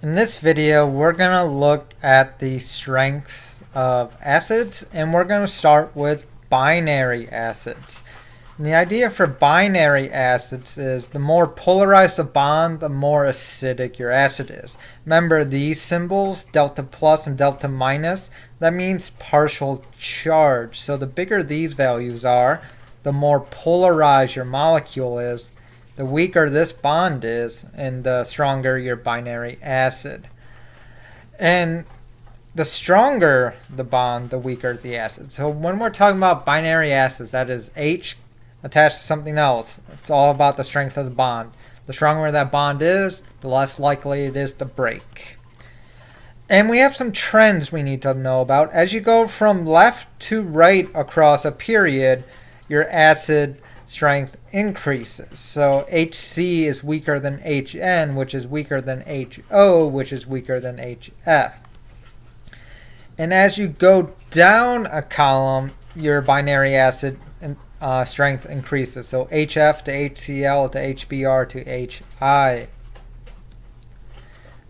In this video, we're going to look at the strengths of acids, and we're going to start with binary acids. And the idea for binary acids is the more polarized the bond, the more acidic your acid is. Remember these symbols, delta plus and delta minus, that means partial charge. So the bigger these values are, the more polarized your molecule is, the weaker this bond is, and the stronger your binary acid. And the stronger the bond, the weaker the acid. So when we're talking about binary acids, that is H attached to something else. It's all about the strength of the bond. The stronger that bond is, the less likely it is to break. And we have some trends we need to know about. As you go from left to right across a period, your acid strength increases. So HC is weaker than HN, which is weaker than HO, which is weaker than HF. And as you go down a column, your binary acid strength increases. So HF to HCl to HBr to HI.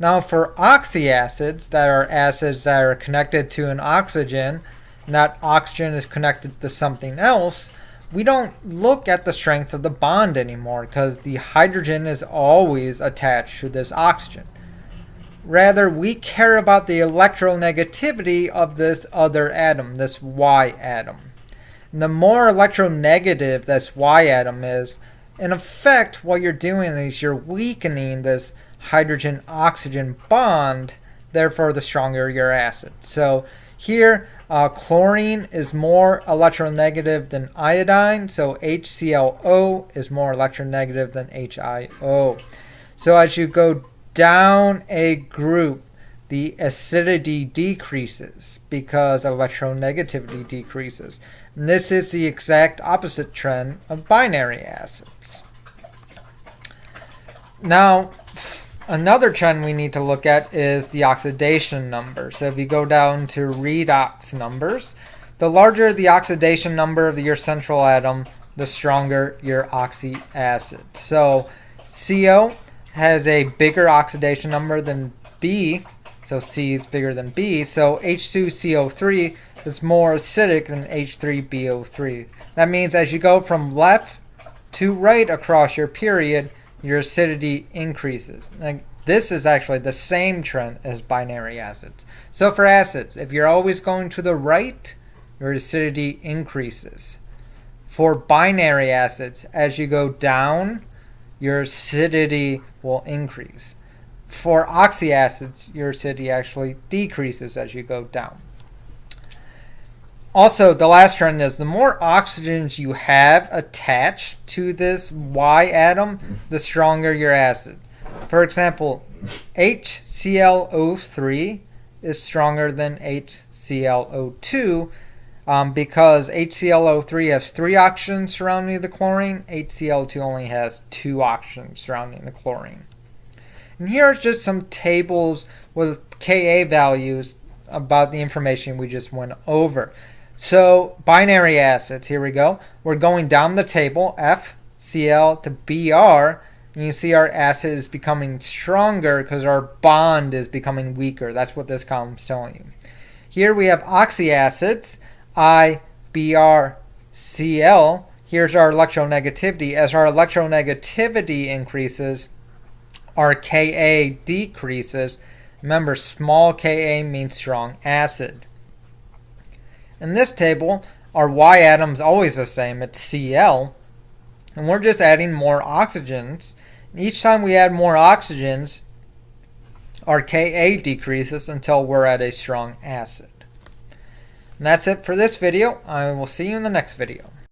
Now for oxy acids, that are acids that are connected to an oxygen, and that oxygen is connected to something else, we don't look at the strength of the bond anymore because the hydrogen is always attached to this oxygen. Rather, we care about the electronegativity of this other atom, this Y atom. And the more electronegative this Y atom is, in effect, what you're doing is you're weakening this hydrogen-oxygen bond, therefore the stronger your acid. So here, chlorine is more electronegative than iodine, so HClO is more electronegative than HIO. So as you go down a group, the acidity decreases because electronegativity decreases. And this is the exact opposite trend of binary acids. Now, another trend we need to look at is the oxidation number. So if you go down to redox numbers, the larger the oxidation number of your central atom, the stronger your oxy acid. So CO has a bigger oxidation number than B, so C is bigger than B. So H2CO3 is more acidic than H3BO3. That means as you go from left to right across your period, your acidity increases. This is actually the same trend as binary acids. So for acids, if you're always going to the right, your acidity increases. For binary acids, as you go down, your acidity will increase. For oxy acids, your acidity actually decreases as you go down. Also, the last trend is the more oxygens you have attached to this Y atom, the stronger your acid. For example, HClO3 is stronger than HClO2 because HClO3 has 3 oxygens surrounding the chlorine, HCl2 only has 2 oxygens surrounding the chlorine. And here are just some tables with Ka values about the information we just went over. So binary acids, here we go. We're going down the table, FCl to Br, and you see our acid is becoming stronger because our bond is becoming weaker. That's what this column is telling you. Here we have oxy acids, IBrCl. Here's our electronegativity. As our electronegativity increases, our Ka decreases. Remember, small Ka means strong acid. In this table, our Y atom is always the same. It's Cl. And we're just adding more oxygens. And each time we add more oxygens, our Ka decreases until we're at a strong acid. And that's it for this video. I will see you in the next video.